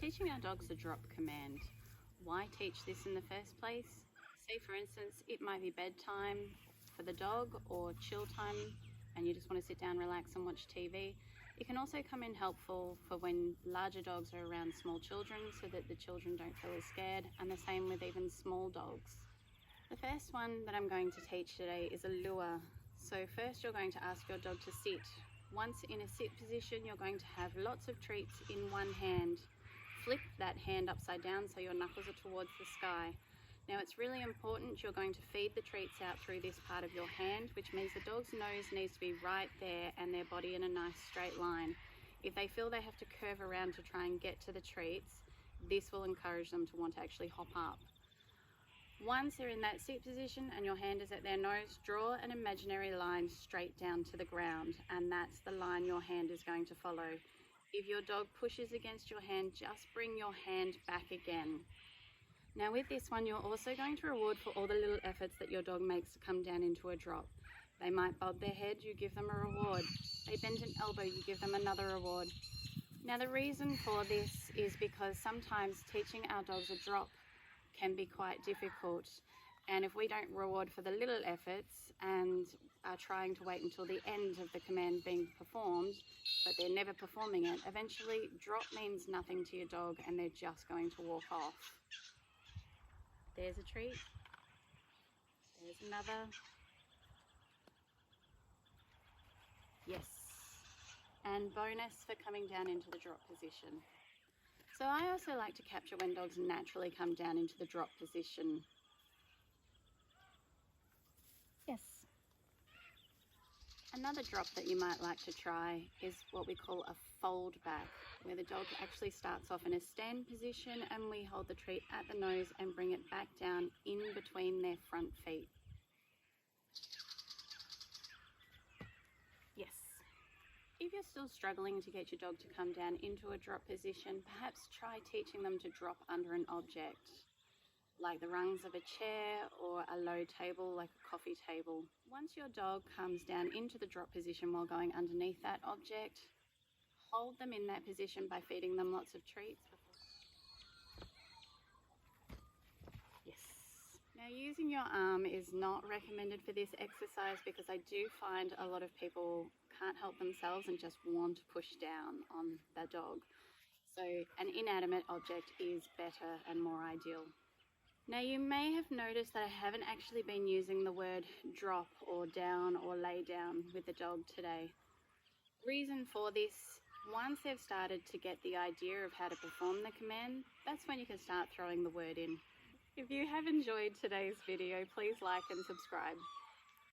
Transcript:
teaching our dogs the drop command. Why teach this in the first place? Say for instance, it might be bedtime for the dog or chill time and you just want to sit down, relax and watch TV. It can also come in helpful for when larger dogs are around small children so that the children don't feel as scared, and the same with even small dogs. The first one that I'm going to teach today is a lure. So first you're going to ask your dog to sit. Once in a sit position, you're going to have lots of treats in one hand. Flip that hand upside down so your knuckles are towards the sky. Now it's really important you're going to feed the treats out through this part of your hand, which means the dog's nose needs to be right there and their body in a nice straight line. If they feel they have to curve around to try and get to the treats, this will encourage them to want to actually hop up. Once they're in that sit position and your hand is at their nose, draw an imaginary line straight down to the ground, and that's the line your hand is going to follow. If your dog pushes against your hand, just bring your hand back again. Now with this one, you're also going to reward for all the little efforts that your dog makes to come down into a drop. They might bob their head, you give them a reward. They bend an elbow, you give them another reward. Now the reason for this is because sometimes teaching our dogs a drop can be quite difficult. And if we don't reward for the little efforts and are trying to wait until the end of the command being performed, but they're never performing it, eventually drop means nothing to your dog and they're just going to walk off. There's a treat. There's another. Yes. And bonus for coming down into the drop position. So I also like to capture when dogs naturally come down into the drop position. Yes. Another drop that you might like to try is what we call a fold back, where the dog actually starts off in a stand position and we hold the treat at the nose and bring it back down in between their front feet. Yes. If you're still struggling to get your dog to come down into a drop position, perhaps try teaching them to drop under an object, like the rungs of a chair or a low table like a coffee table. Once your dog comes down into the drop position while going underneath that object, hold them in that position by feeding them lots of treats. Yes. Now using your arm is not recommended for this exercise because I do find a lot of people can't help themselves and just want to push down on the dog. So an inanimate object is better and more ideal. Now you may have noticed that I haven't actually been using the word drop or down or lay down with the dog today. Reason for this, once they've started to get the idea of how to perform the command, that's when you can start throwing the word in. If you have enjoyed today's video, please like and subscribe.